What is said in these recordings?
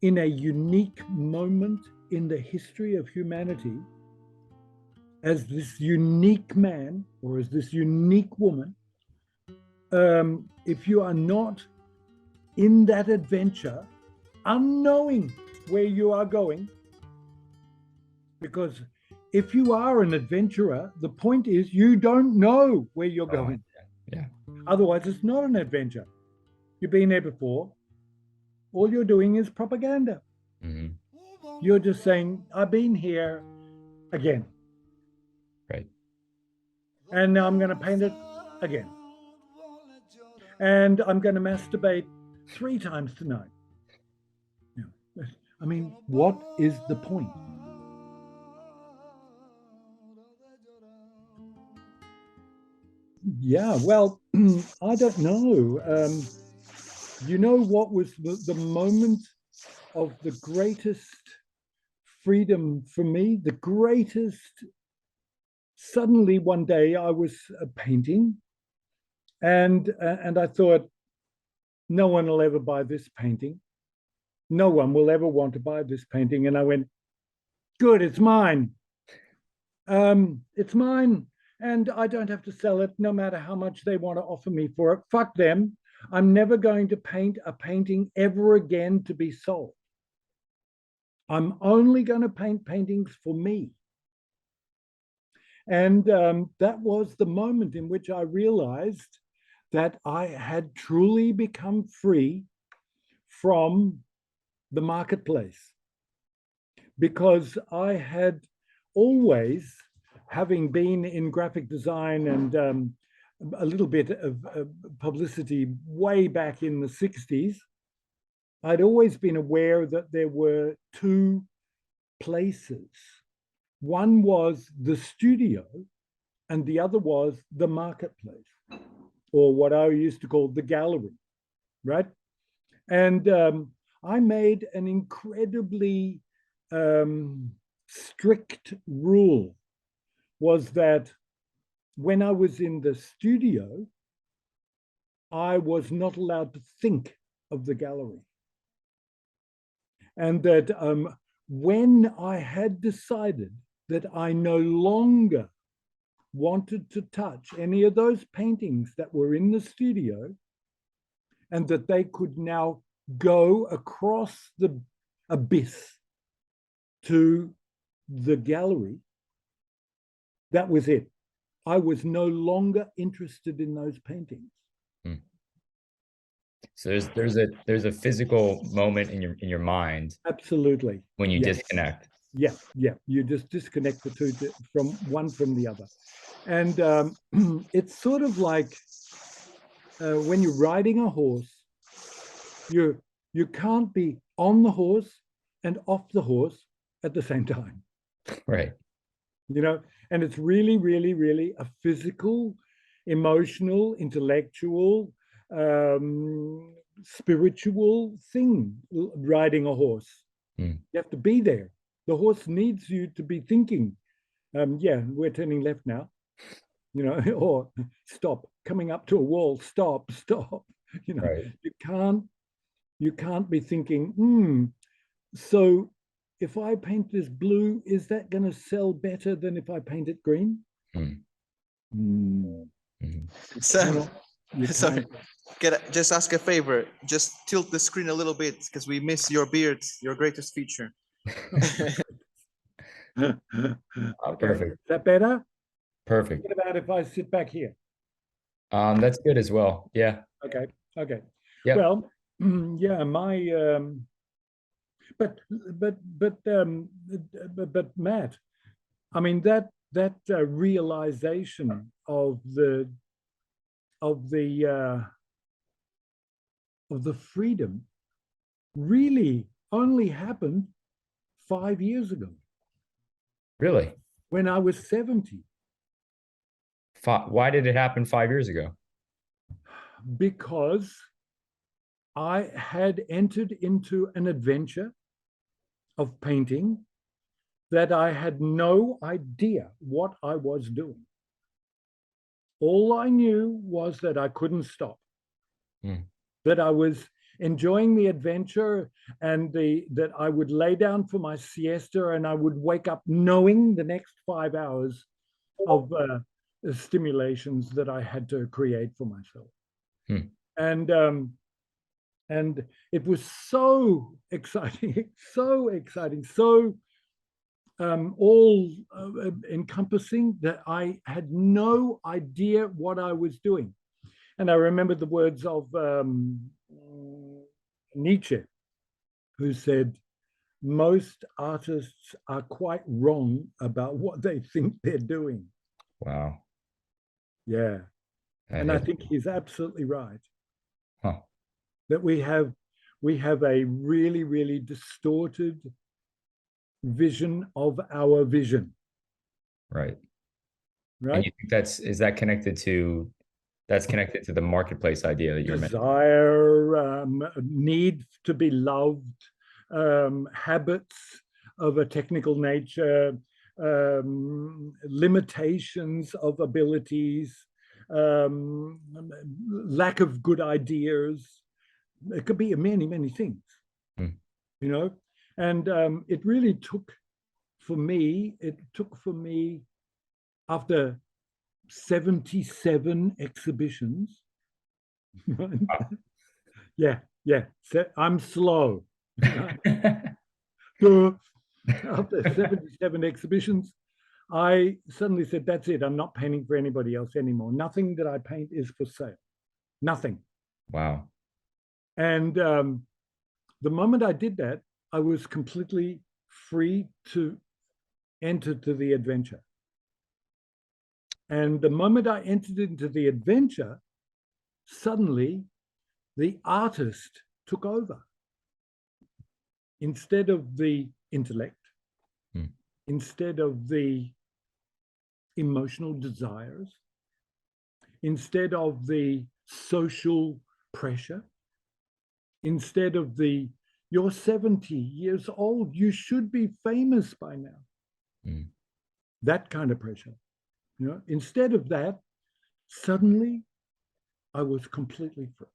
in a unique moment in the history of humanity, as this unique man or as this unique woman, if you are not in that adventure, unknowing where you are going, because if you are an adventurer, the point is you don't know where you're going. Yeah. Otherwise, it's not an adventure. You've been there before. All you're doing is propaganda. Mm-hmm. You're just saying, I've been here again. Right. And now I'm going to paint it again. And I'm going to masturbate 3 times tonight. Yeah. I mean, what is the point? Yeah, well, I don't know. You know what was the moment of the greatest freedom for me? The greatest. Suddenly one day I was painting, and I thought, no one will ever buy this painting. No one will ever want to buy this painting. And I went, good, it's mine. It's mine. And I don't have to sell it, no matter how much they want to offer me for it. Fuck them. I'm never going to paint a painting ever again to be sold. I'm only going to paint paintings for me. And that was the moment in which I realized that I had truly become free from the marketplace, because I had always, having been in graphic design and a little bit of publicity way back in the 60s, I'd always been aware that there were 2 places. One was the studio, and the other was the marketplace, or what I used to call the gallery, right? And I made an incredibly strict rule, was that when I was in the studio, I was not allowed to think of the gallery. And that when I had decided that I no longer wanted to touch any of those paintings that were in the studio, and that they could now go across the abyss to the gallery, that was it. I was no longer interested in those paintings. Hmm. So there's a physical moment in your mind. Absolutely. When you yes. disconnect. Yeah. You just disconnect the 2 from one from the other. And it's sort of like when you're riding a horse, you can't be on the horse and off the horse at the same time. Right. You know, and it's really, really, really a physical, emotional, intellectual, spiritual thing, riding a horse. Mm. You have to be there. The horse needs you to be thinking, yeah, we're turning left now, you know, or stop, coming up to a wall, stop. You know, right. You can't be thinking, so if I paint this blue, is that going to sell better than if I paint it green? Mm. Mm-hmm. Sorry, just ask a favor. Just tilt the screen a little bit, because we miss your beard, your greatest feature. Okay. Perfect. Is that better? Perfect. What about if I sit back here? That's good as well. Yeah. Okay. Yep. Well, yeah, my but Matt, I mean that realization of the freedom really only happened 5 years ago. Really? When I was 70. Why did it happen 5 years ago? Because I had entered into an adventure of painting that I had no idea what I was doing. All I knew was that I couldn't stop. That I was enjoying the adventure, and that I would lay down for my siesta and I would wake up knowing the next 5 hours of stimulations that I had to create for myself. And it was so exciting, so exciting, so all encompassing that I had no idea what I was doing. And I remember the words of Nietzsche, who said, most artists are quite wrong about what they think they're doing. Wow. Yeah. And I think he's absolutely right. Huh. That we have a really, really distorted vision of our vision. Right. Right. And you think is that connected to the marketplace idea that you're mentioning? Desire, need to be loved, habits of a technical nature, limitations of abilities, lack of good ideas. It could be many, many things, you know. And it really took for me after 77 exhibitions. Wow. Yeah. So I'm slow. After 77 exhibitions, I suddenly said, that's it. I'm not painting for anybody else anymore. Nothing that I paint is for sale. Nothing. Wow. And the moment I did that, I was completely free to enter to the adventure. And the moment I entered into the adventure, suddenly the artist took over. Instead of the intellect, instead of the emotional desires, instead of the social pressure, instead of you're 70 years old, you should be famous by now. That kind of pressure. You know, instead of that, suddenly I was completely free.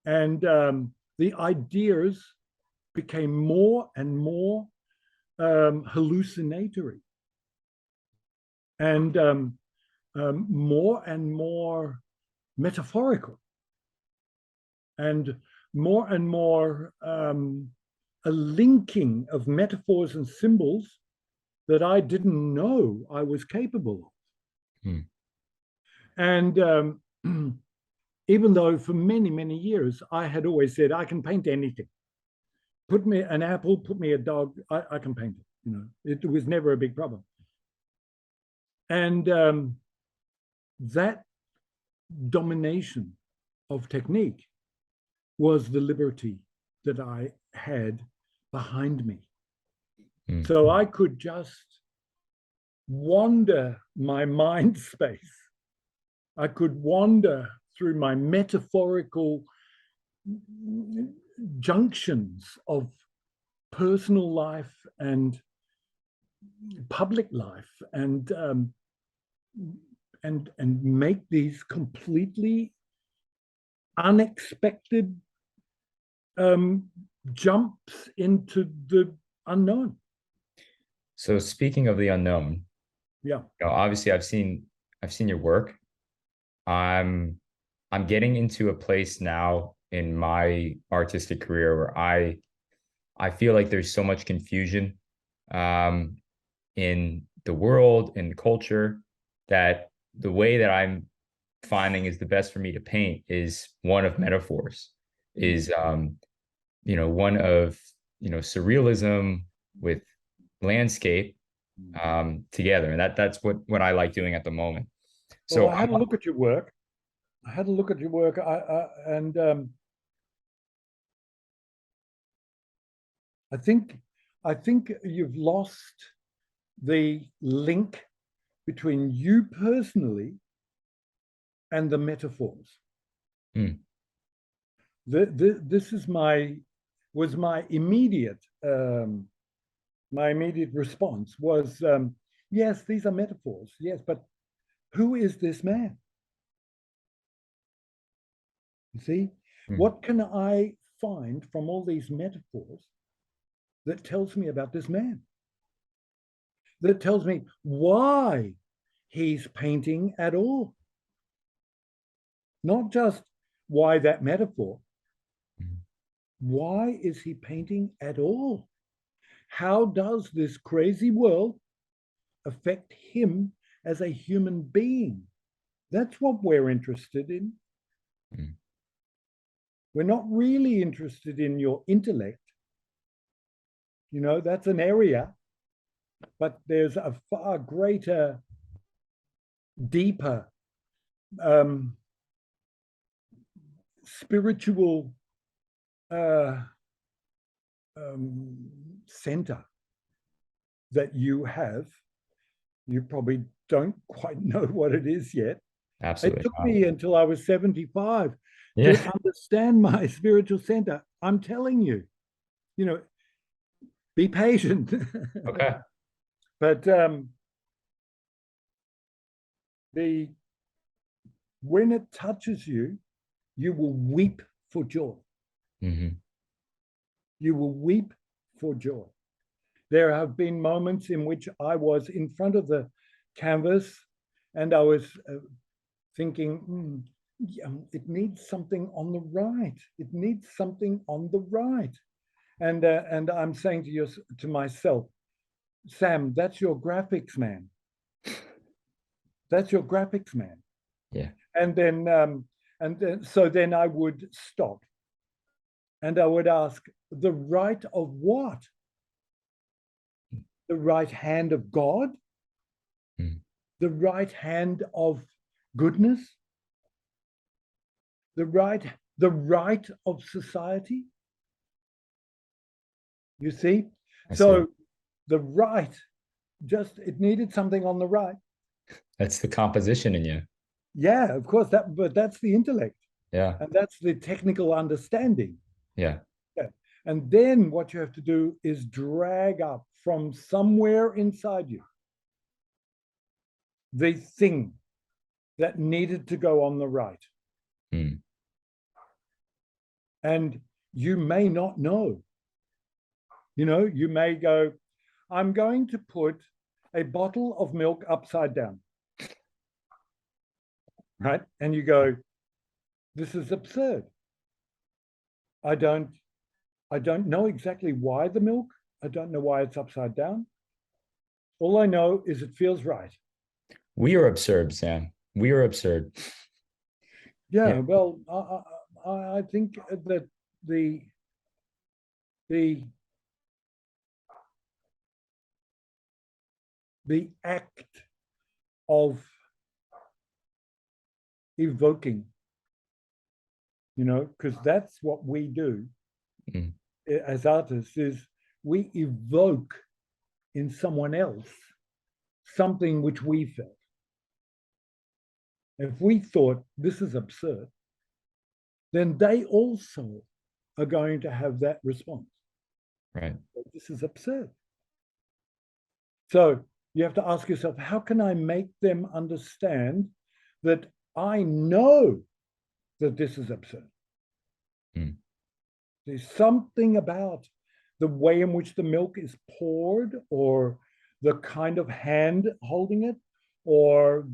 And the ideas became more and more hallucinatory, and more metaphorical, and more a linking of metaphors and symbols that I didn't know I was capable of. And even though for many, many years I had always said, I can paint anything. Put me an apple, put me a dog, I can paint it. You know, it was never a big problem. And that domination of technique was the liberty that I had behind me. So I could just wander my mind space. I could wander through my metaphorical junctions of personal life and public life, and make these completely unexpected jumps into the unknown. So speaking of the unknown, yeah, you know, obviously I've seen your work. I'm getting into a place now in my artistic career where I feel like there's so much confusion in the world, in culture, that the way that I'm finding is the best for me to paint is one of metaphors, is you know, one of, you know, surrealism with landscape together, and that's what I like doing at the moment. So well, I had a look at your work. And I think you've lost the link between you personally and the metaphors. This is my immediate response was, yes, these are metaphors, yes, but who is this man? You see, What can I find from all these metaphors that tells me about this man? That tells me why he's painting at all. Not just why that metaphor. Why is he painting at all? How does this crazy world affect him as a human being? That's what we're interested in. We're not really interested in your intellect. You know, that's an area, but there's a far greater, deeper, spiritual center that you have. You probably don't quite know what it is yet. Absolutely. It took me until I was 75 Yeah. to understand my spiritual center. I'm telling you, you know, be patient. Okay. But when it touches you, you will weep for joy. You will weep for joy. There have been moments in which I was in front of the canvas and I was thinking, it needs something on the right. It needs something on the right. And I'm saying to myself, Sam, that's your graphics man. That's your graphics man. Yeah. And then so then I would stop and I would ask, the right of what? The right hand of God? The right hand of goodness? The right of society? You see? So the right, it needed something on the right. That's the composition in you. Yeah, of course, but that's the intellect. Yeah. And that's the technical understanding. Yeah. And then what you have to do is drag up from somewhere inside you the thing that needed to go on the right. And you may not know. You know, you may go, I'm going to put a bottle of milk upside down. Right? And you go, this is absurd. I don't know exactly why the milk. I don't know why it's upside down. All I know is it feels right. We are absurd, Sam. We are absurd. Yeah. Well, I think that the act of evoking, you know, because that's what we do as artists, is we evoke in someone else something which we felt. If we thought this is absurd, then they also are going to have that response. Right. This is absurd. So you have to ask yourself, how can I make them understand that I know that this is absurd? There's something about the way in which the milk is poured, or the kind of hand holding it, or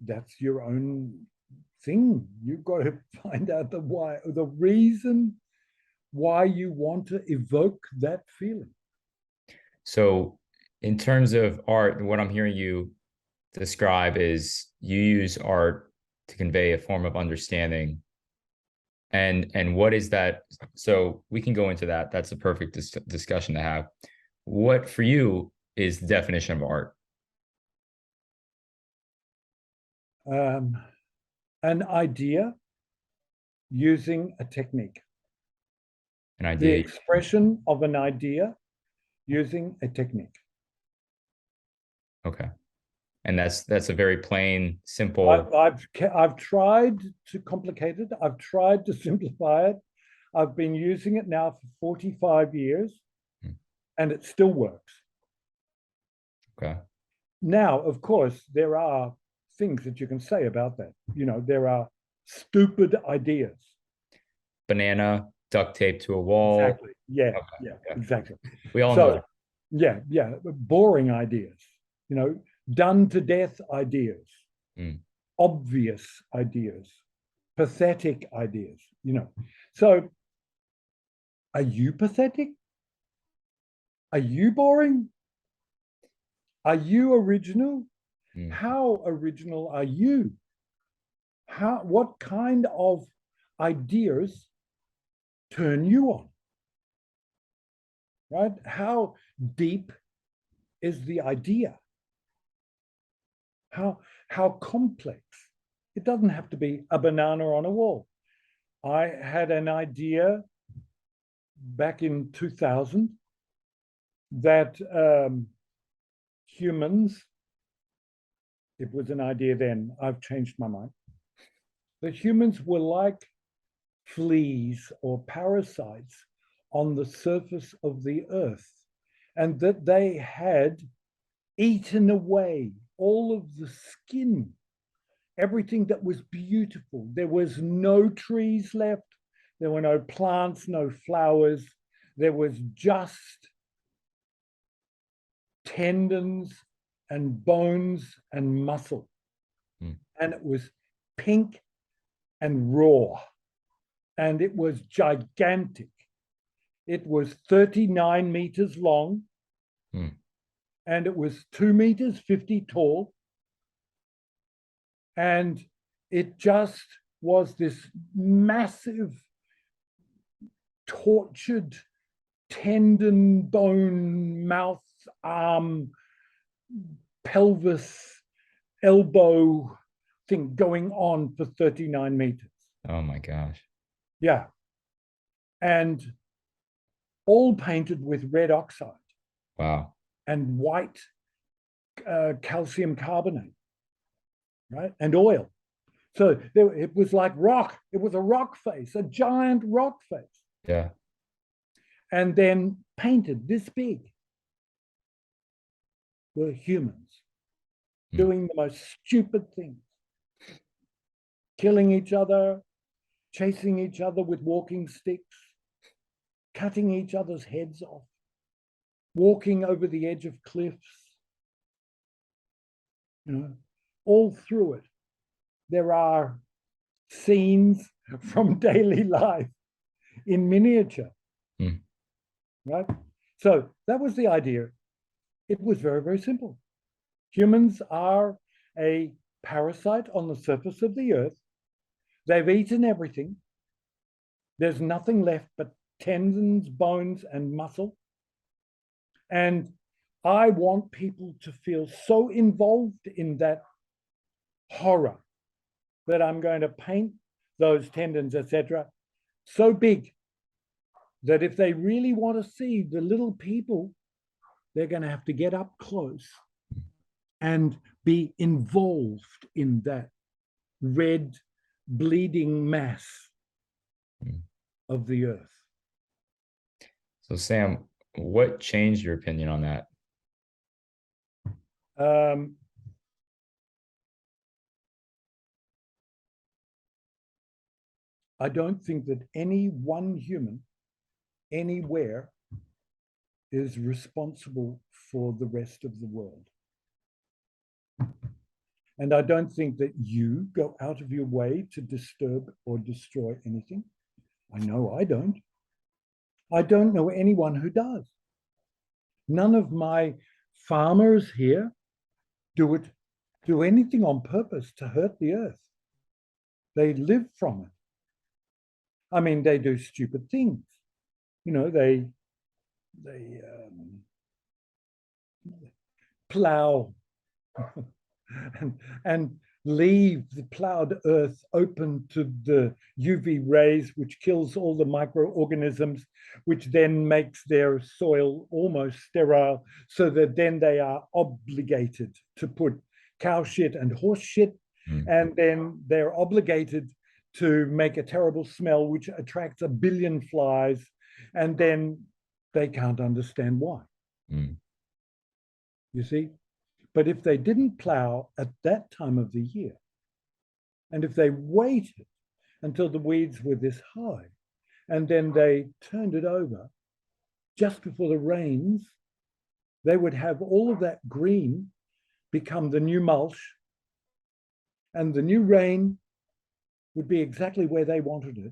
that's your own thing. You've got to find out the reason why you want to evoke that feeling. So in terms of art, what I'm hearing you describe is you use art to convey a form of understanding. And what is that? So we can go into that. That's a perfect discussion to have. What for you is the definition of art? An idea using a technique. An idea. The expression of an idea using a technique. Okay. And that's a very plain, simple. I've tried to complicate it. I've tried to simplify it. I've been using it now for 45 years, and it still works. Okay. Now, of course, there are things that you can say about that. You know, there are stupid ideas. Banana, duct tape to a wall. Exactly. Yeah, Okay, yeah, yeah. exactly. We all know that. Yeah, boring ideas, done to death ideas, obvious ideas, pathetic ideas, So are you pathetic? Are you boring? Are you original? How original are you? What kind of ideas turn you on? Right? How deep is the idea? How complex? It doesn't have to be a banana on a wall. I had an idea back in 2000 that humans, it was an idea then, I've changed my mind, that humans were like fleas or parasites on the surface of the earth, and that they had eaten away all of the skin, everything that was beautiful. There was no trees left. There were no plants, no flowers. There was just tendons and bones and muscle. And it was pink and raw. And it was gigantic. It was 39 meters long. And it was 2 meters 50 tall. And it just was this massive, tortured, tendon, bone, mouth, arm, pelvis, elbow thing going on for 39 meters. Oh my gosh. Yeah. And all painted with red oxide. Wow. And white calcium carbonate, right? And oil. So it was like rock. It was a rock face, a giant rock face. Yeah. And then painted this big were humans doing the most stupid things, killing each other, chasing each other with walking sticks, cutting each other's heads off, walking over the edge of cliffs, all through it. There are scenes from daily life in miniature, right? So that was the idea. It was very, very simple. Humans are a parasite on the surface of the earth. They've eaten everything. There's nothing left but tendons, bones, and muscle. And I want people to feel so involved in that horror that I'm going to paint those tendons, etc., so big that if they really want to see the little people, they're going to have to get up close and be involved in that red bleeding mass of the earth. So Sam, what changed your opinion on that? I don't think that any one human anywhere is responsible for the rest of the world. And I don't think that you go out of your way to disturb or destroy anything. I know I don't. I don't know anyone who does. None of my farmers here do anything on purpose to hurt the earth. They live from it. I mean, they do stupid things. They plow and leave the plowed earth open to the UV rays, which kills all the microorganisms, which then makes their soil almost sterile, so that then they are obligated to put cow shit and horse shit, and then they're obligated to make a terrible smell, which attracts 1 billion flies, and then they can't understand why. You see? But if they didn't plow at that time of the year, and if they waited until the weeds were this high. And then they turned it over just before the rains. They would have all of that green become the new mulch, and the new rain would be exactly where they wanted it,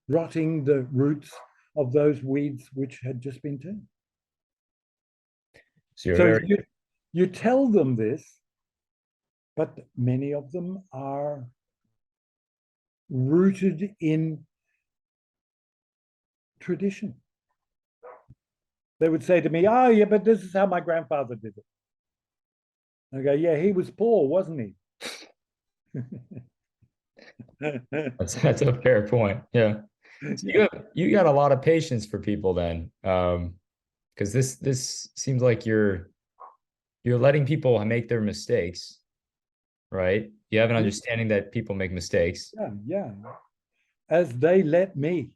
rotting the roots of those weeds which had just been turned. So you tell them this, but many of them are rooted in tradition. They would say to me, "Oh, yeah, but this is how my grandfather did it." I go, "Yeah, he was poor, wasn't he?" That's a fair point. Yeah. So you got a lot of patience for people then, because this seems like you're letting people make their mistakes, right? You have an understanding that people make mistakes. Yeah. As they let me.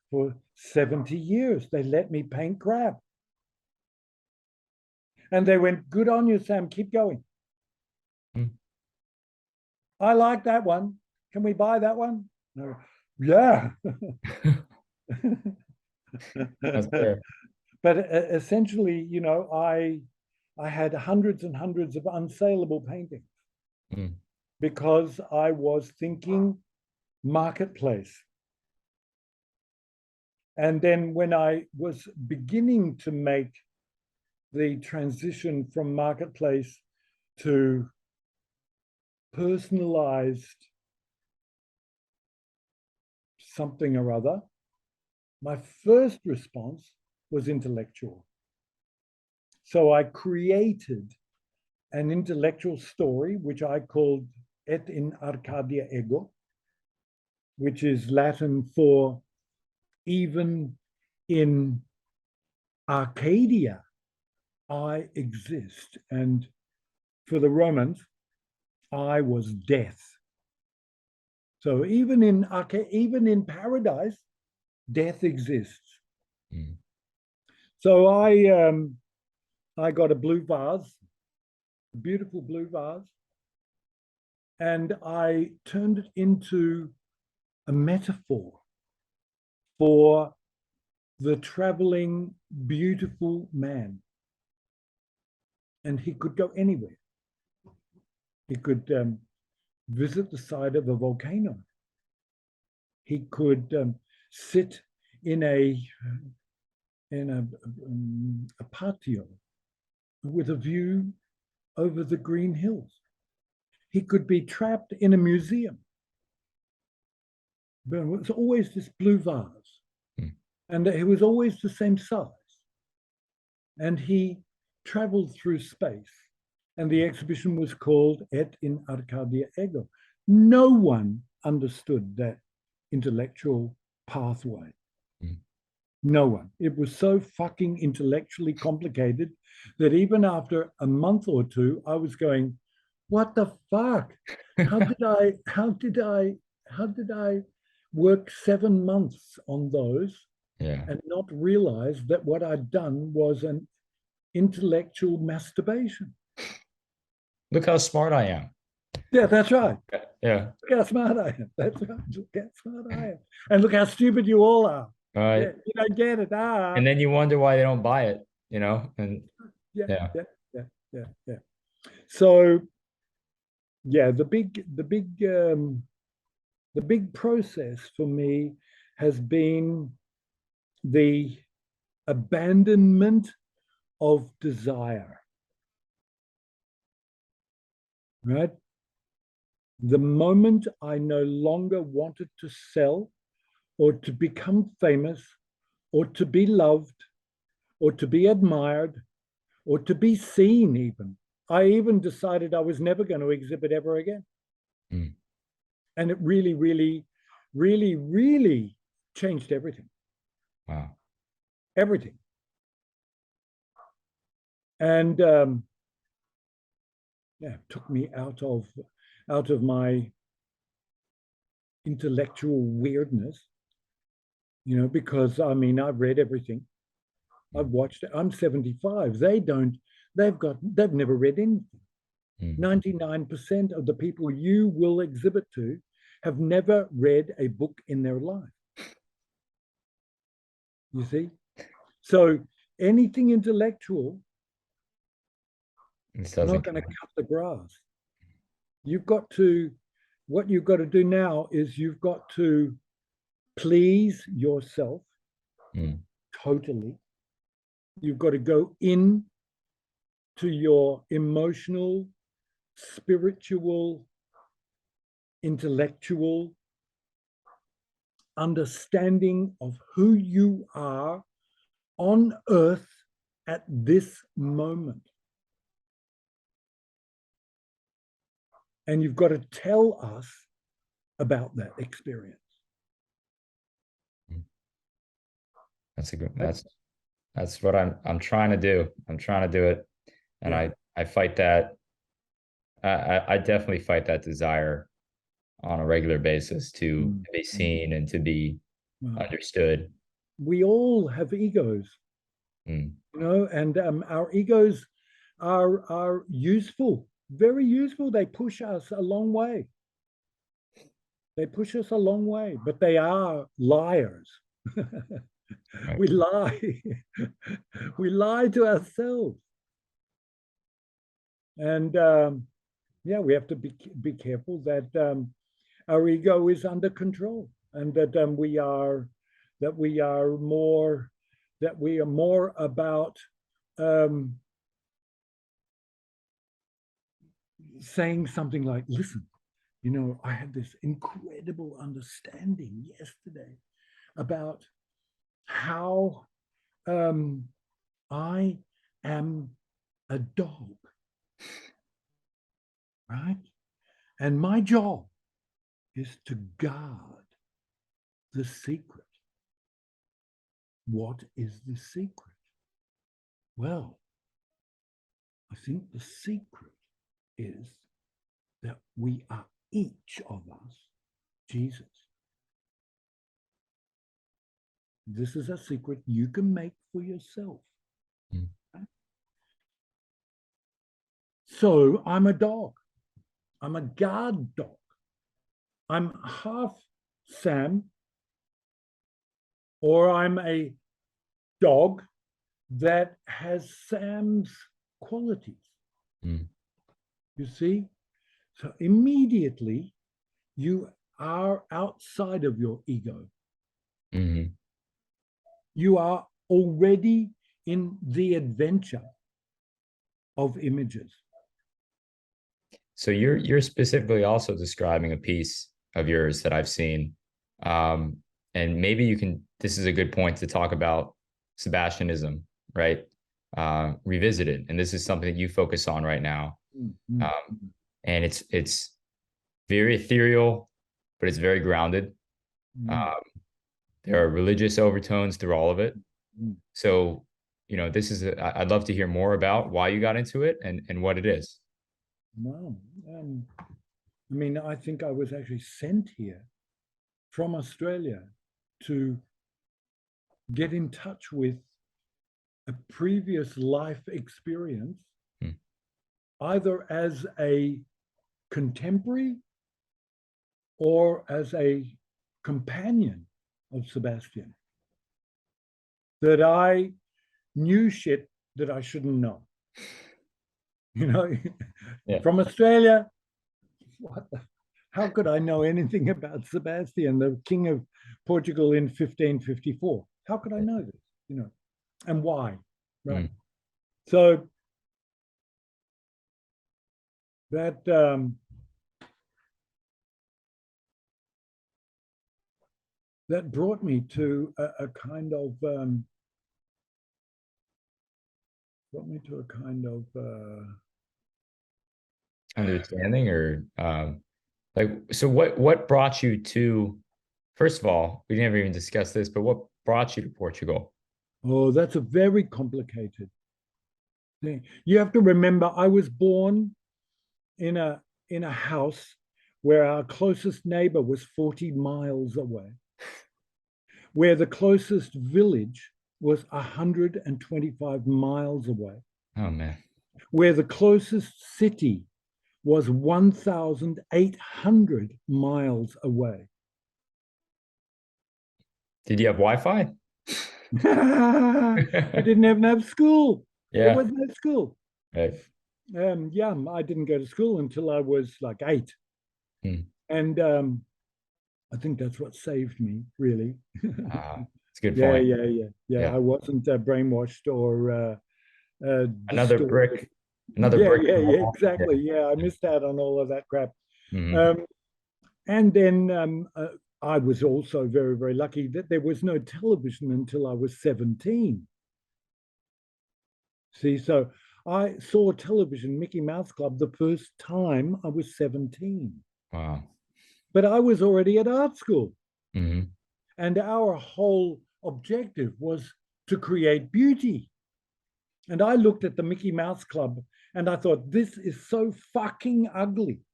For 70 years, they let me paint crap. And they went, "Good on you, Sam, keep going." I like that one. Can we buy that one? No. Yeah. That's fair. But essentially, you know, I had hundreds and hundreds of unsaleable paintings because I was thinking marketplace. And then when I was beginning to make the transition from marketplace to personalized something or other, my first response was intellectual. So I created an intellectual story, which I called Et in Arcadia Ego, which is Latin for even in Arcadia, I exist. And for the Romans, I was death. So even in paradise, death exists. So I got a blue vase, a beautiful blue vase, and I turned it into a metaphor for the traveling beautiful man. And he could go anywhere. He could visit the side of a volcano. He could sit in a patio with a view over the green hills. He could be trapped in a museum. But it was always this blue vase, and it was always the same size. And he traveled through space, and the exhibition was called Et in Arcadia Ego. No one understood that intellectual pathway. No one. It was so fucking intellectually complicated that even after a month or two, I was going, "What the fuck? How did I work 7 months on those and not realize that what I'd done was an intellectual masturbation?" Look how smart I am. Yeah, that's right. Yeah. Look how smart I am. That's right. Look how smart I am. And look how stupid you all are. Yeah, you don't get it. And then you wonder why they don't buy it, you know? And yeah. So yeah, the big process for me has been the abandonment of desire. Right? The moment I no longer wanted to sell or to become famous or to be loved or to be admired or to be seen even, I even decided I was never going to exhibit ever again. And it really, really, really, really changed everything. Wow. Everything. And it took me out of my intellectual weirdness, you know, because I mean, I've read everything. I've watched it. I'm 75. They've never read anything. 99% of the people you will exhibit to have never read a book in their life. You see? So anything intellectual is not going to cut the grass. You've got to, what you've got to do now is you've got to please yourself totally. You've got to go in to your emotional, spiritual, intellectual understanding of who you are on earth at this moment. And you've got to tell us about that experience. That's a good, that's what I'm trying to do. I'm trying to do it. And yeah. I fight that. I definitely fight that desire on a regular basis to be seen and to be understood. We all have egos, you know, and our egos are useful, very useful. They push us a long way. They push us a long way, but they are liars. Right. We lie. We lie to ourselves. And yeah, we have to be careful that our ego is under control, and that we are more about saying something like, listen, you know, I had this incredible understanding yesterday about how I am a dog, right? And my job is to guard the secret. What is the secret? Well, I think the secret is that we are each of us Jesus. This is a secret you can make for yourself. Right? So I'm a dog. I'm a guard dog. I'm half Sam, or I'm a dog that has Sam's qualities. You see? So immediately you are outside of your ego. You are already in the adventure of images. So you're specifically also describing a piece of yours that I've seen. And maybe you can, this is a good point to talk about Sebastianism, right? Revisited. And this is something that you focus on right now. And it's very ethereal, but it's very grounded. There are religious overtones through all of it. So, you know, this is, I'd love to hear more about why you got into it and what it is. No, I mean, I think I was actually sent here from Australia to get in touch with a previous life experience, either as a contemporary or as a companion of Sebastian, that I knew shit that I shouldn't know. You know, from Australia, how could I know anything about Sebastian, the King of Portugal in 1554? How could I know this, you know, and why, right? So that that brought me to a kind of understanding, or like, so what brought you to, first of all, we never even discussed this, but what brought you to Portugal? Oh, that's a very complicated thing. You have to remember, I was born in a house where our closest neighbor was 40 miles away, where the closest village was 125 miles away. Oh, man. Where the closest city was 1,800 miles away. Did you have Wi-Fi? I didn't even have school. There Yeah. was no school. Right. Yeah, I didn't go to school until I was like 8. And I think that's what saved me, really. It's a good Yeah, point. yeah. I wasn't brainwashed or Another distorted. brick. Yeah, exactly. Yeah, I missed out on all of that crap. Mhm. And then I was also very, very lucky that there was no television until I was 17. See, so I saw television, Mickey Mouse Club, the first time I was 17. Wow. But I was already at art school. Mhm. And our whole objective was to create beauty. And I looked at the Mickey Mouse Club and I thought, this is so fucking ugly.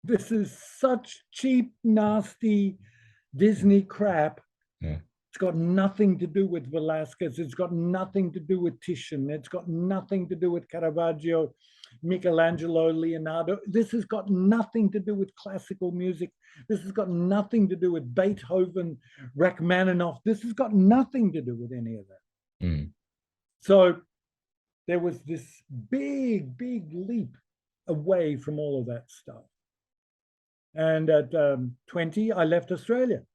This is such cheap, nasty Disney crap. Yeah. It's got nothing to do with Velasquez. It's got nothing to do with Titian. It's got nothing to do with Caravaggio, Michelangelo, Leonardo. This has got nothing to do with classical music. This has got nothing to do with Beethoven, Rachmaninoff. This has got nothing to do with any of that. Mm. So there was this big, big leap away from all of that stuff. And at 20, I left Australia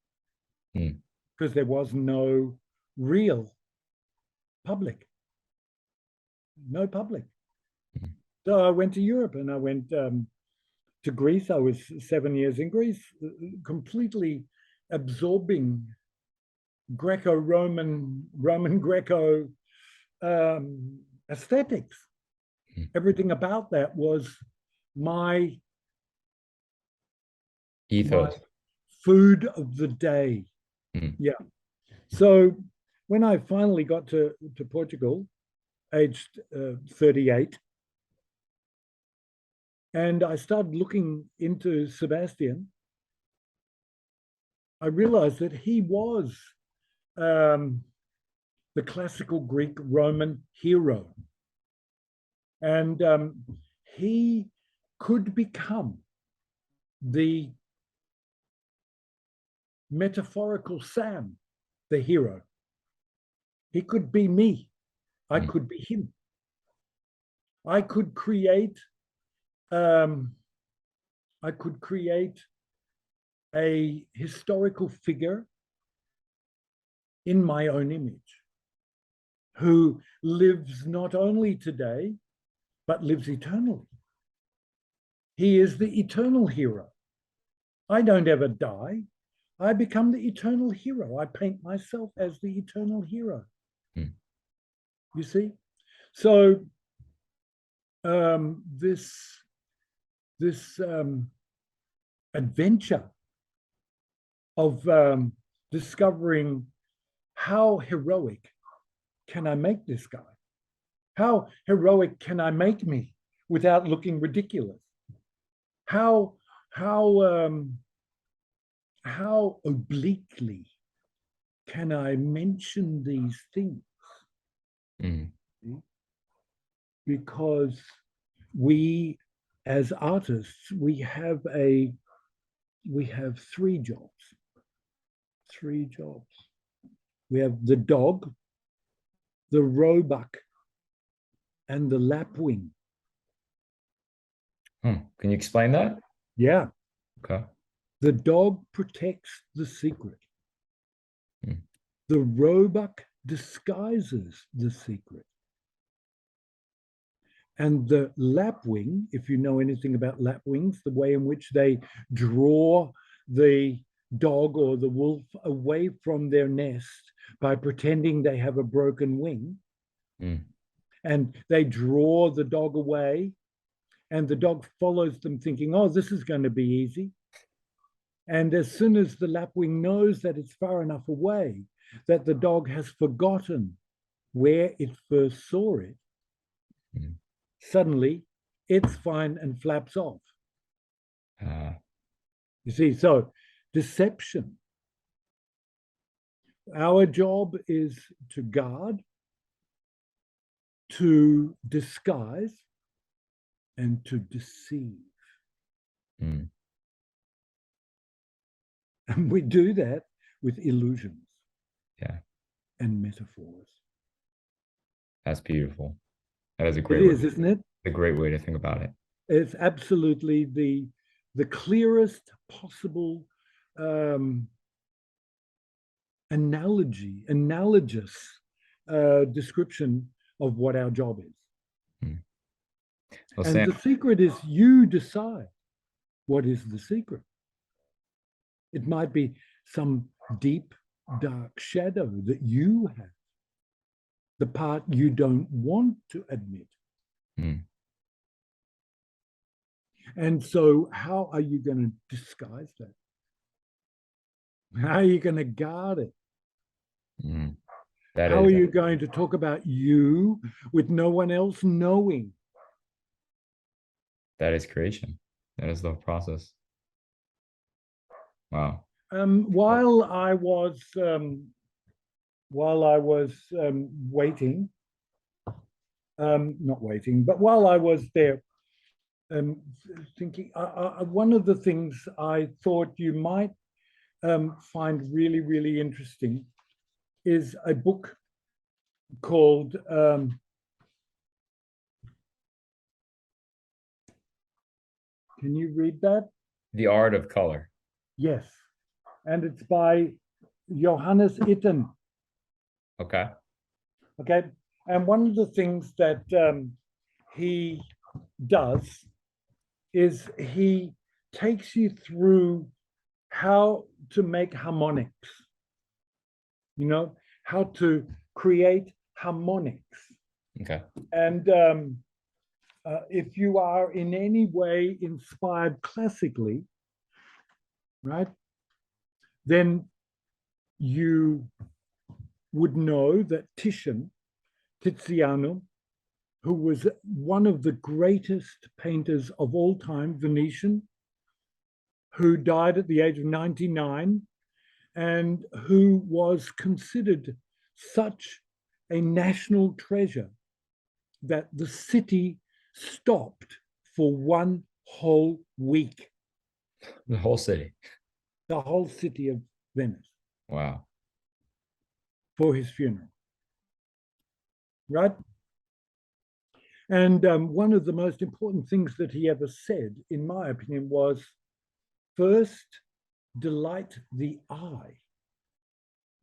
because there was no real public. No public. So I went to Europe and I went to Greece. I was 7 years in Greece, completely absorbing Greco-Roman, Roman Greco aesthetics. Everything about that was my Ethos. Food of the day. Yeah. So when I finally got to Portugal, aged 38, and I started looking into Sebastian, I realized that he was the classical Greek Roman hero. And he could become the metaphorical Sam, the hero. He could be me. I could be him. I could create a historical figure in my own image who lives not only today, but lives eternally. He is the eternal hero. I don't ever die. I become the eternal hero. I paint myself as the eternal hero. You see? So this adventure of discovering how heroic can I make this guy? How heroic can I make me without looking ridiculous? How obliquely can I mention these things? Because we, as artists, we have 3 jobs. 3 jobs. We have the dog, the roebuck, and the lapwing. Can you explain that? Yeah. Okay. The dog protects the secret. The roebuck disguises the secret. And the lapwing, if you know anything about lapwings, the way in which they draw the dog or the wolf away from their nest by pretending they have a broken wing. And they draw the dog away, and the dog follows them thinking, oh, this is going to be easy. And as soon as the lapwing knows that it's far enough away, that the dog has forgotten where it first saw it, suddenly it's fine and flaps off. You see, so deception. Our job is to guard, to disguise, and to deceive. Mm. And we do that with illusions, Yeah, and metaphors. that's beautiful. That is a It great way, is, isn't it? a great way to think about it. It's absolutely the clearest possible analogous description of what our job is. Mm. Well, And Sam, the secret is you decide what is the secret. It might be some deep, dark shadow that you have, the part you don't want to admit. mm, And so, how are you going to disguise that? How are you going to guard it? mm. How are you going to talk about you with no one else knowing? That is creation. That is the process. Wow. While I was waiting, not waiting, but while I was there, thinking, one of the things I thought you might find really, really interesting is a book called can you read that? The Art of Color. Yes. And it's by Johannes Itten. Okay. Okay. And one of the things that he does is he takes you through how to make harmonics, you know, how to create harmonics. Okay. And if you are in any way inspired classically, right, then you would know that Tiziano, who was one of the greatest painters of all time, Venetian, who died at the age of 99, and who was considered such a national treasure that the city stopped for one whole week. The whole city. The whole city of Venice. Wow. For his funeral. Right? And one of the most important things that he ever said, in my opinion, was first delight the eye,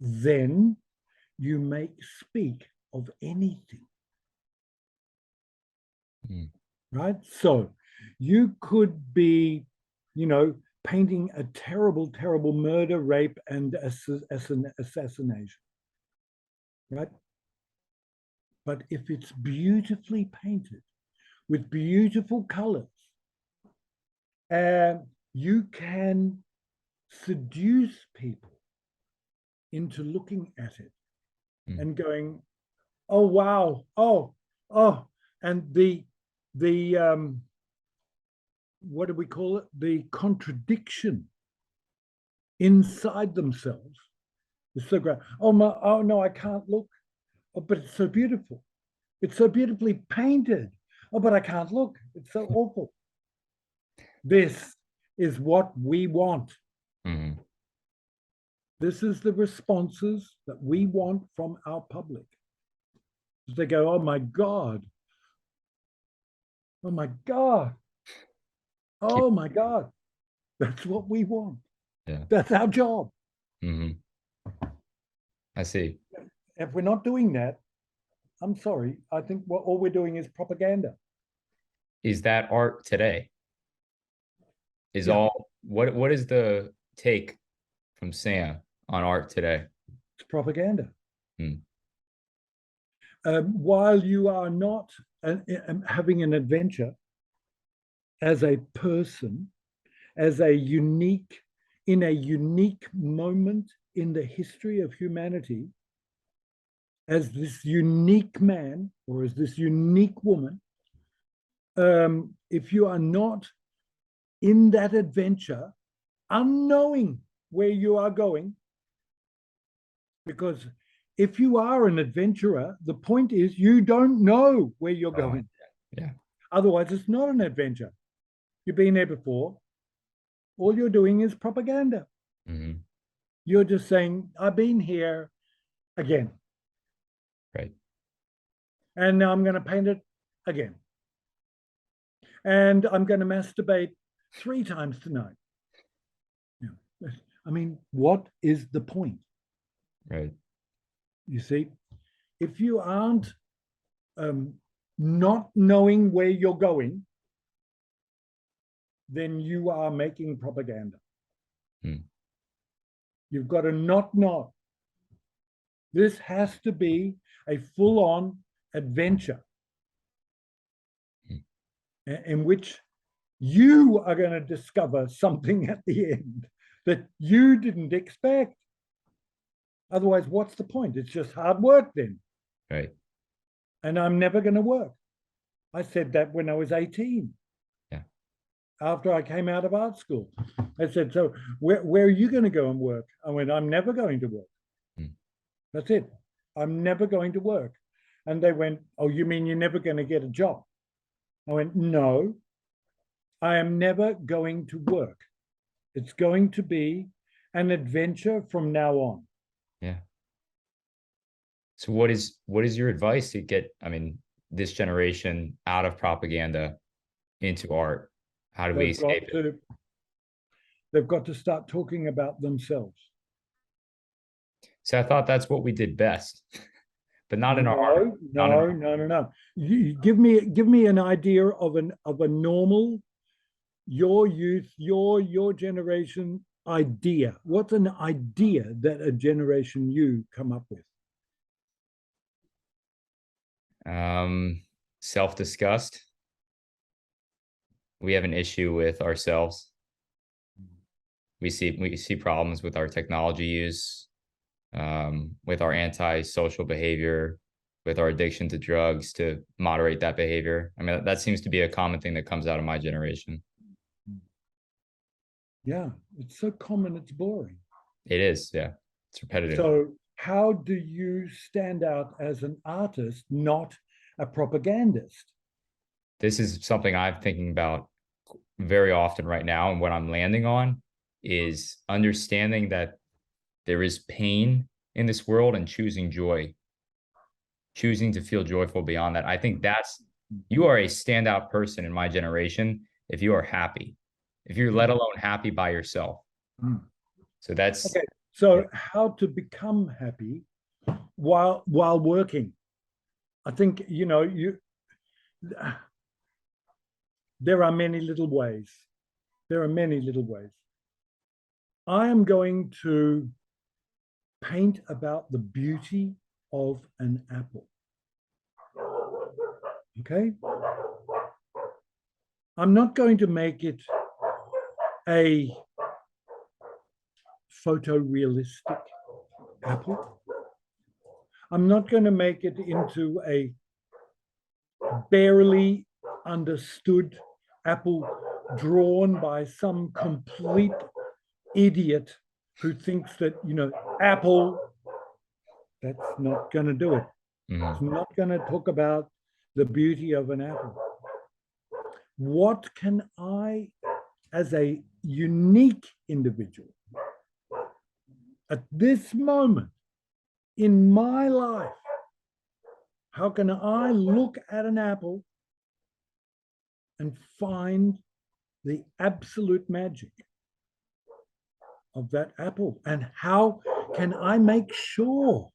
then you may speak of anything. Mm. Right? So you could be, you know, painting a terrible, terrible murder, rape, and assassination. Right? But if it's beautifully painted with beautiful colors, you can seduce people into looking at it and going, oh, wow, oh, and the what do we call it? The contradiction inside themselves is so great. Oh no, I can't look. Oh, but it's so beautiful. It's so beautifully painted. Oh, but I can't look. It's so awful. This is what we want. Mm-hmm. This is the responses that we want from our public. They go, oh my God. Oh my God. Oh my God. That's what we want. Yeah. That's our job. Mm-hmm. I see. If we're not doing that, I'm sorry. I think all we're doing is propaganda. Is that art today? Is all what is the take from Sam on art today? It's propaganda. Hmm. While you are not having an adventure as a person, as a unique moment in the history of humanity, as this unique man or as this unique woman, if you are not in that adventure, unknowing where you are going, because if you are an adventurer, the point is you don't know where you're going. Yeah. Otherwise, it's not an adventure. You've been there before. All you're doing is propaganda. Mhm. You're just saying, I've been here again. Right. And now I'm going to paint it again. And I'm going to masturbate 3 times tonight. Yeah. I mean, what is the point? Right. You see, if you aren't not knowing where you're going, then you are making propaganda. You've got to not know. This has to be a full-on adventure in which you are going to discover something at the end that you didn't expect. Otherwise, what's the point? It's just hard work then. Right. And I'm never going to work. I said that when I was 18. Yeah. After I came out of art school. I said, so where are you going to go and work? I went, I'm never going to work. That's it. I'm never going to work. And they went, oh, you mean you're never going to get a job? I went, no, I am never going to work. It's going to be an adventure from now on. Yeah. So what is your advice to get, I mean, this generation out of propaganda into art? How do we escape it? They've got to start talking about themselves. So I thought that's what we did best, but not in our art. No. You give me an idea of a normal, your youth, your generation idea. What's an idea that a generation you come up with? Self-disgust. We have an issue with ourselves. We see problems with our technology use, with our anti-social behavior, with our addiction to drugs to moderate that behavior. I mean, that seems to be a common thing that comes out of my generation. Yeah, it's so common, it's boring. It is, yeah. It's repetitive. So how do you stand out as an artist, not a propagandist? This is something I'm thinking about very often right now. And what I'm landing on is understanding that there is pain in this world and choosing joy, choosing to feel joyful beyond that. I think you are a standout person in my generation if you are happy, if you're let alone happy by yourself. So that's okay. So how to become happy while working? I think, there are many little ways. I am going to paint about the beauty of an apple. Okay? I'm not going to make it a photorealistic apple. I'm not going to make it into a barely understood apple drawn by some complete idiot who thinks that, apple, that's not going to do it. It's not going to talk about the beauty of an apple. What can I, as a unique individual, at this moment in my life, how can I look at an apple and find the absolute magic of that apple? And how can I make sure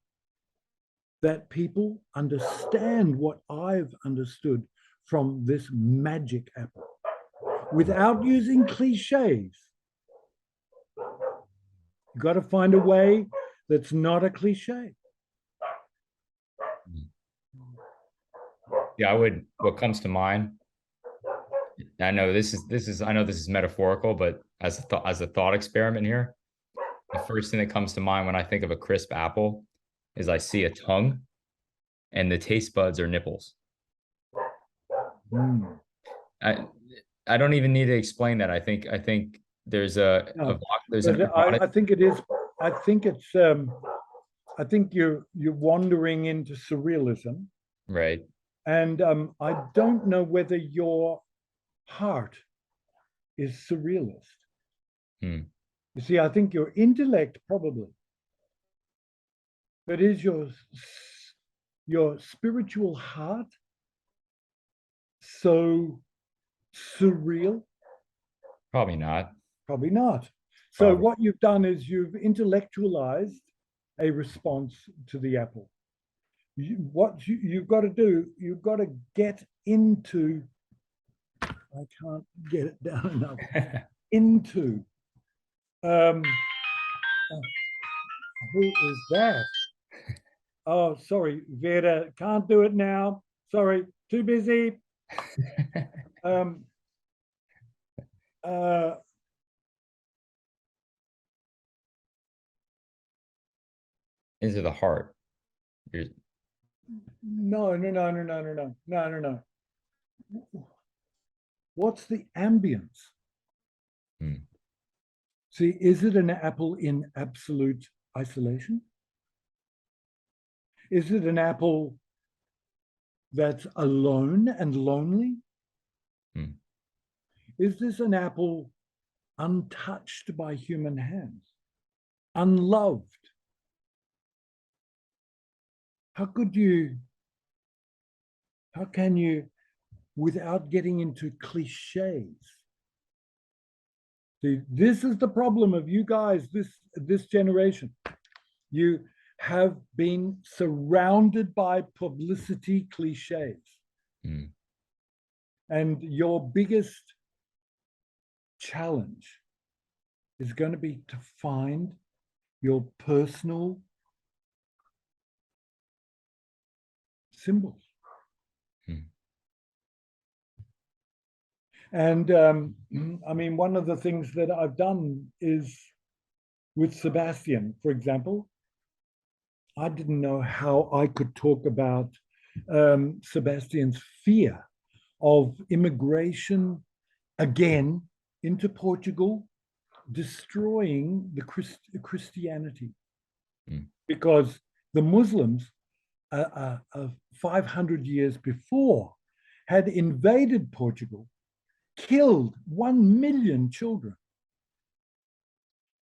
that people understand what I've understood from this magic apple without using cliches? You've got to find a way that's not a cliche. Yeah, what comes to mind, I know this is metaphorical, but as a thought experiment here, the first thing that comes to mind when I think of a crisp apple is I see a tongue and the taste buds are nipples. I don't even need to explain that. I think there's there's an I think it is. I think it's. I think you're wandering into surrealism. Right. And I don't know whether your heart is surrealist. Hmm. You see, I think your intellect probably, but is your spiritual heart so surreal? Probably not. Probably not. So Probably. what you've done is you've intellectualized a response to the apple. What you've got to do, you've got to get into, I can't get it down enough, into, who is that? Oh, sorry, Vera, can't do it now. Sorry, too busy. Um, uh, Into the heart. You're, no. What's the ambience? hmm. See, is it an apple in absolute isolation? Is it an apple that's alone and lonely? Hmm. Is this an apple untouched by human hands, unloved? How can you, without getting into cliches? See, this is the problem of you guys, this generation. You have been surrounded by publicity cliches. Hmm. And your biggest challenge is going to be to find your personal symbols. Hmm. And I mean, one of the things that I've done is with Sebastian, for example, I didn't know how I could talk about Sebastian's fear of immigration again into Portugal, destroying the Christianity. Hmm. Because the Muslims, 500 years before, had invaded Portugal, killed 1 million children,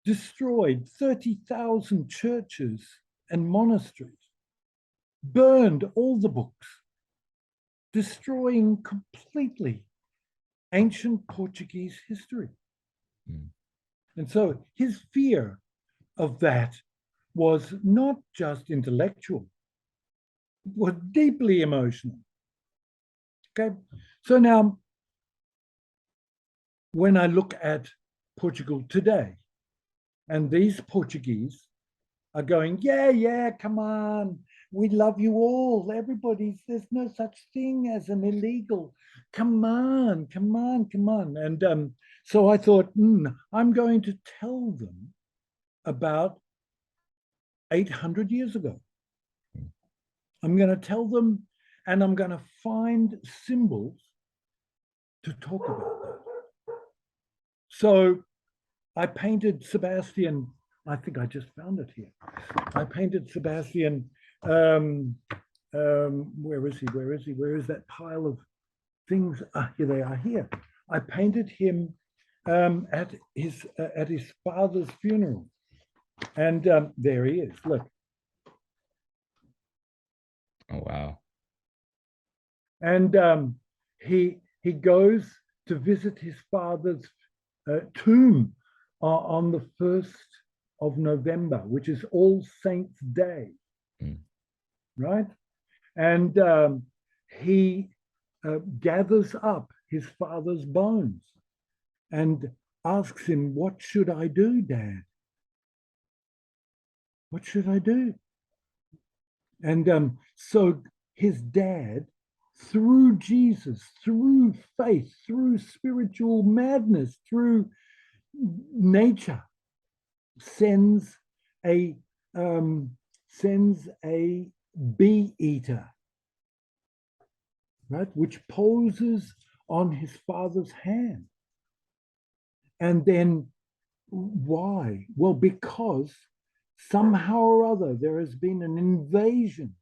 destroyed 30,000 churches and monasteries, burned all the books, destroying completely ancient Portuguese history. Hmm. And so his fear of that was not just intellectual, it was deeply emotional. Okay, so now when I look at Portugal today, and these Portuguese are going, yeah, come on, we love you all. There's no such thing as an illegal. Come on. And so I thought, I'm going to tell them about 800 years ago. I'm going to tell them, and I'm going to find symbols to talk about that. So I painted Sebastian. I think I just found it here. I painted Sebastian. Where is he? Where is that pile of things? Here they are. Here. I painted him at his father's funeral, and there he is. Look. Oh, wow. And he goes to visit his father's tomb on the 1st of November, which is All Saints' Day, right? And he gathers up his father's bones and asks him, "What should I do, Dad? What should I do?" And so his dad, through Jesus, through faith, through spiritual madness, through nature, sends a bee eater, right, which poses on his father's hand. And then why? Well, because somehow or other there has been an invasion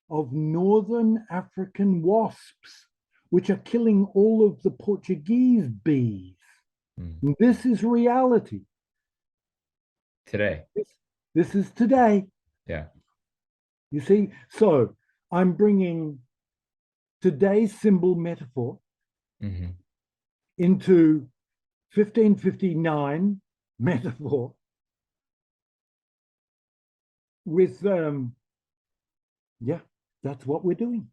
of northern African wasps, which are killing all of the Portuguese bees. Mm. This is reality. Today. This is today. Yeah. You see, so I'm bringing today's symbol metaphor Mm-hmm. into 1559 metaphor with, yeah, that's what we're doing.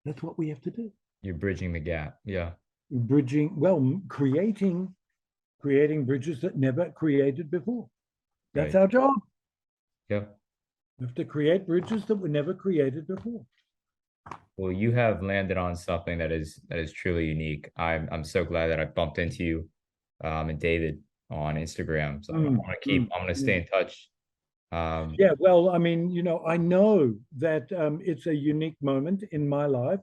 That's what we have to do. You're bridging the gap. Yeah. Bridging, well, creating bridges that never created before. That's Right. our job. Yep. We have to create bridges that were never created before. Well, you have landed on something that is truly unique. I'm so glad that I bumped into you, and David on Instagram. So I'm gonna stay in touch. Yeah, well, I mean, you know, I know that it's a unique moment in my life,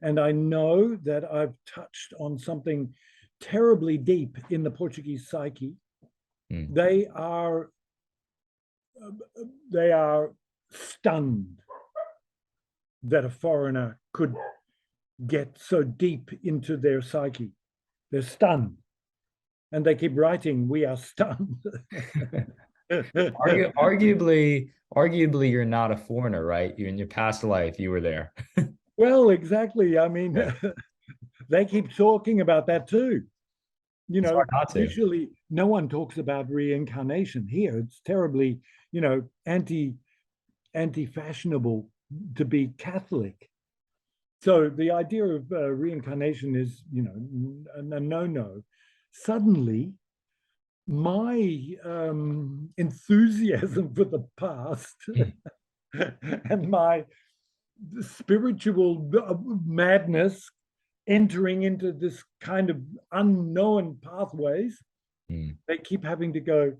and I know that I've touched on something terribly deep in the Portuguese psyche. They are stunned that a foreigner could get so deep into their psyche. They're stunned, and they keep writing, "We are stunned." Arguably, you're not a foreigner, right? You in your past life, you were there. Well, exactly. I mean, Yeah. they keep talking about that too. You It's know, hard not to. usually no one talks about reincarnation here. It's terribly, you know, anti-fashionable to be Catholic. So the idea of reincarnation is, you know, a no-no. Suddenly, my enthusiasm for the past and my spiritual madness entering into this kind of unknown pathways, they keep having to go,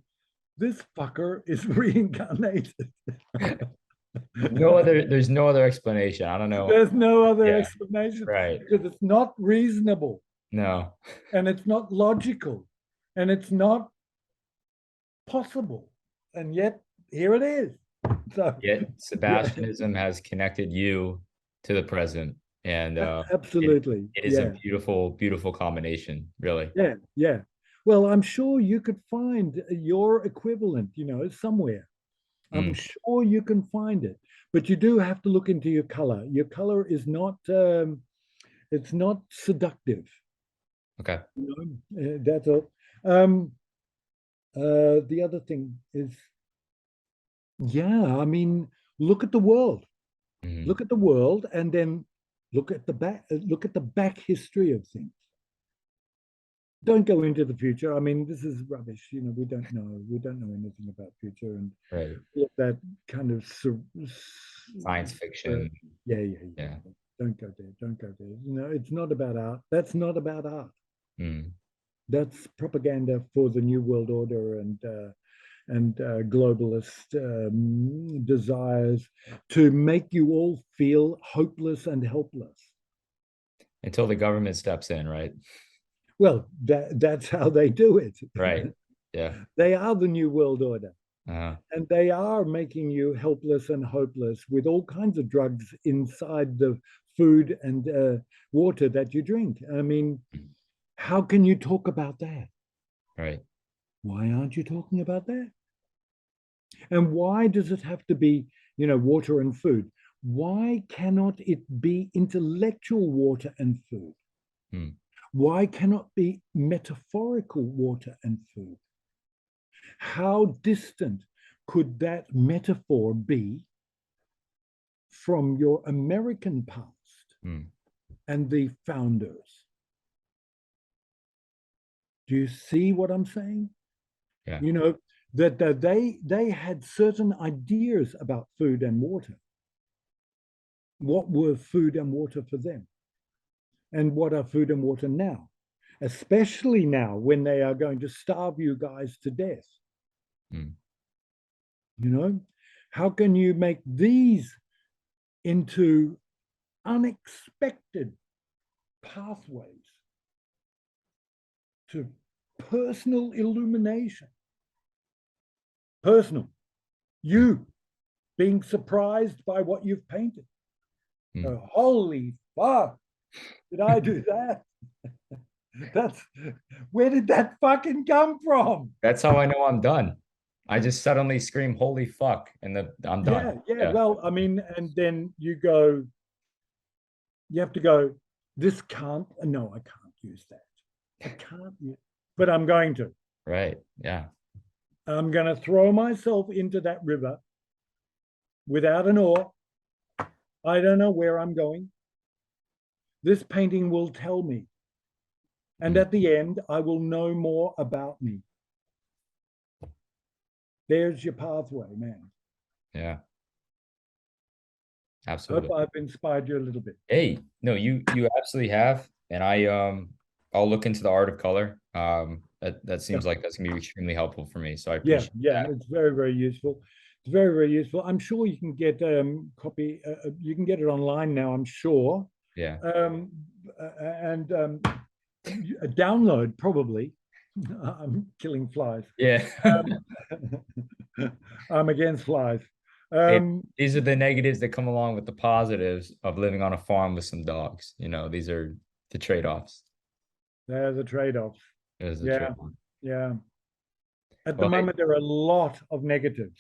this fucker is reincarnated. There's no other explanation. I don't know. There's no other explanation. Right. Because it's not reasonable. No. And it's not logical. And it's not possible. And yet here it is. So yet Sebastianism has connected you to the present. And absolutely. it is a beautiful, beautiful combination, really. Yeah, yeah. Well, I'm sure you could find your equivalent, you know, somewhere. I'm sure you can find it, but you do have to look into your color. Your color is not, it's not seductive. Okay. You know, that's all. The other thing is, yeah, I mean, look at the world. Look at the world, and then look at the back history of things. Don't go into the future. I mean, this is rubbish. You know, we don't know anything about future and all of that kind of science fiction. Yeah. Don't go there. Don't go there. You know, it's not about art. That's not about art. That's propaganda for the New World Order and globalist desires to make you all feel hopeless and helpless. Until the government steps in, right? Well, that's how they do it. Right. Yeah. They are the New World Order. And they are making you helpless and hopeless with all kinds of drugs inside the food and water that you drink. I mean, how can you talk about that? Right. Why aren't you talking about that? And why does it have to be, you know, water and food? Why cannot it be intellectual water and food? Why cannot it be metaphorical water and food? How distant could that metaphor be from your American past and the founders? Do you see what I'm saying? Yeah. You know, that they had certain ideas about food and water. What were food and water for them? And what are food and water now? Especially now when they are going to starve you guys to death. You know, how can you make these into unexpected pathways to personal illumination? Personal. You being surprised by what you've painted. Holy fuck, did I do that? That's, where did that fucking come from? That's how I know I'm done. I just suddenly scream, "Holy fuck!" and I'm done. Yeah. Well, I mean, and then you have to go, this can't, no, I can't use that. I can't use, but I'm going to. Right. Yeah. I'm going to throw myself into that river without an oar. I don't know where I'm going. This painting will tell me. And at the end, I will know more about me. There's your pathway, man. Yeah. Hope Absolutely. I've inspired you a little bit. Hey, no, you absolutely have. And I'll look into the art of color. That seems like that's gonna be extremely helpful for me. So I appreciate that. It's very, very useful. It's very, very useful. I'm sure you can get copy. You can get it online now, I'm sure. Yeah. And download probably. I'm killing flies. Yeah. I'm against flies. These are the negatives that come along with the positives of living on a farm with some dogs. These are the trade-offs. They're the trade-offs. Yeah. At the moment, there are a lot of negatives.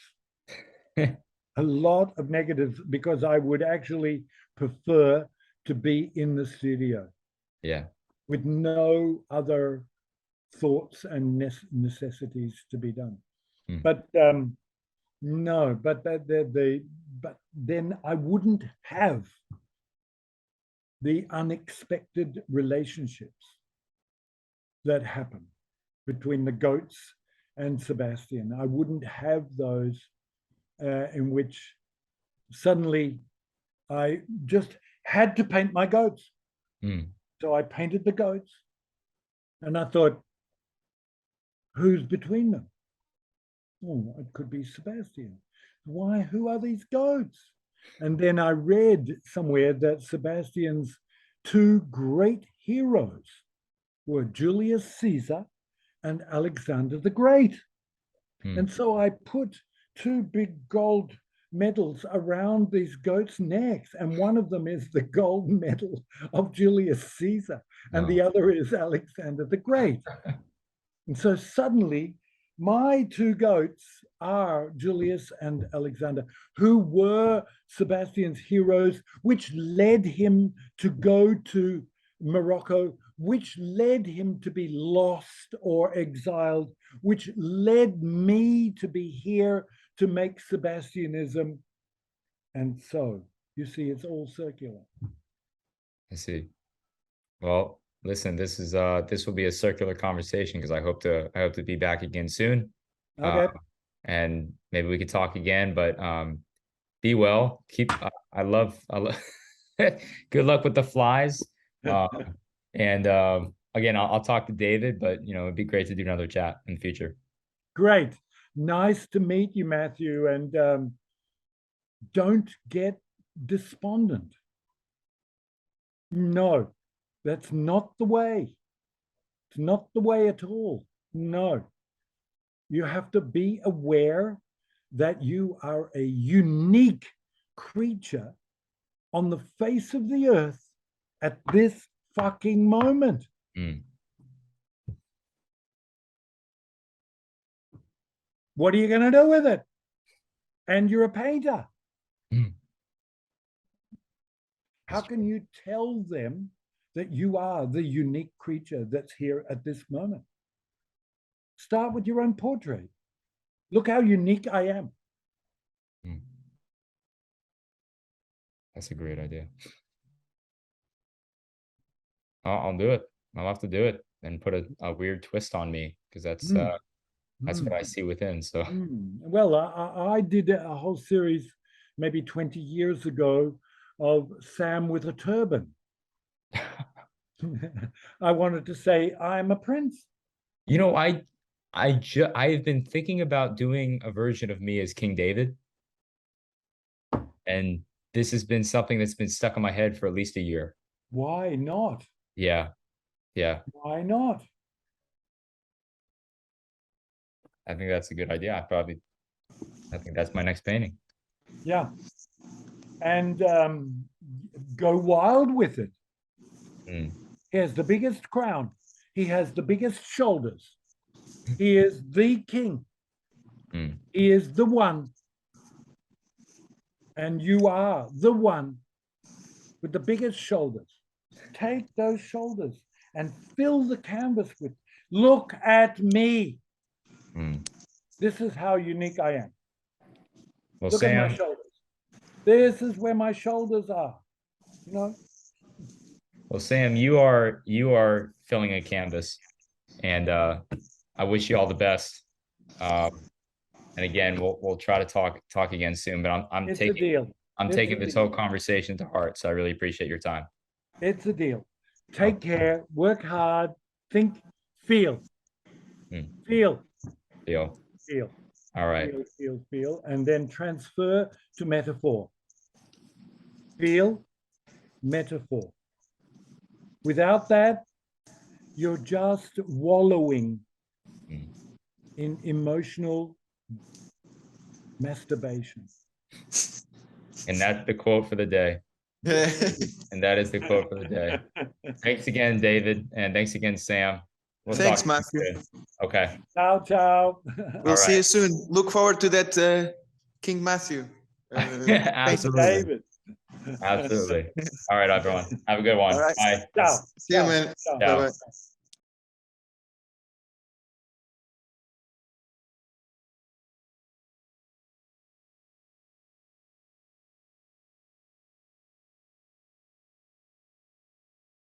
A lot of negatives, because I would actually prefer to be in the studio. Yeah. With no other thoughts and necessities to be done. But no, but but then I wouldn't have the unexpected relationships that happen between the goats and Sebastian. I wouldn't have those in which suddenly I just had to paint my goats. So I painted the goats, and I thought, who's between them? Oh, it could be Sebastian. Why? Who are these goats? And then I read somewhere that Sebastian's two great heroes were Julius Caesar and Alexander the Great. And so I put two big gold medals around these goats' necks, and one of them is the gold medal of Julius Caesar, and the other is Alexander the Great. And so suddenly, my two goats are Julius and Alexander, who were Sebastian's heroes, which led him to go to Morocco, which led him to be lost or exiled, which led me to be here to make Sebastianism. And so, you see, it's all circular. I see. Well, listen, this will be a circular conversation, because I hope to be back again soon. Okay. And maybe we could talk again, but be well. I love good luck with the flies. And again, I'll talk to David, but it'd be great to do another chat in the future. Great. Nice to meet you, Matthew. And don't get despondent. No, that's not the way. It's not the way at all. No. You have to be aware that you are a unique creature on the face of the earth at this fucking moment. What are you going to do with it? And you're a painter. How can you tell them that you are the unique creature that's here at this moment? Start with your own portrait. Look how unique I am. That's a great idea. I'll do it. I'll have to do it and put a weird twist on me, because that's what I see within. So well, I did a whole series maybe 20 years ago of Sam with a turban. I wanted to say I'm a prince. I've been thinking about doing a version of me as King David, and this has been something that's been stuck in my head for at least a year. Why not? Yeah. Why not? I think that's a good idea. I think that's my next painting. Yeah. and go wild with it. Mm. He has the biggest crown. He has the biggest shoulders. He is the king. Mm. He is the one. And you are the one with the biggest shoulders. Take those shoulders and fill the canvas with, look at me. Mm. This is how unique I am. Well, Look at my Sam, shoulders. This is where my shoulders are. You know, well, Sam, you are filling a canvas, and I wish you all the best. And again, we'll try to talk again soon. But I'm it's a taking deal. I'm It's taking a this deal. whole conversation to heart. So I really appreciate your time. It's a deal. Take care, work hard, think, feel, Mm. feel, Deal. feel, All right. feel, and then transfer to metaphor. Feel, metaphor. Without that, you're just wallowing Mm. in emotional masturbation. And that's the quote for the day. And that is the quote for the day. Thanks again, David, and thanks again, Sam. We'll Thanks, talk Matthew. soon. Okay. Ciao, ciao. We'll All see you right. soon. Look forward to that King Matthew. painting. Absolutely. David. Absolutely. All right, everyone. Have a good one. All right. Bye. Ciao. See you, Ciao. man. Ciao. Ciao. Bye-bye.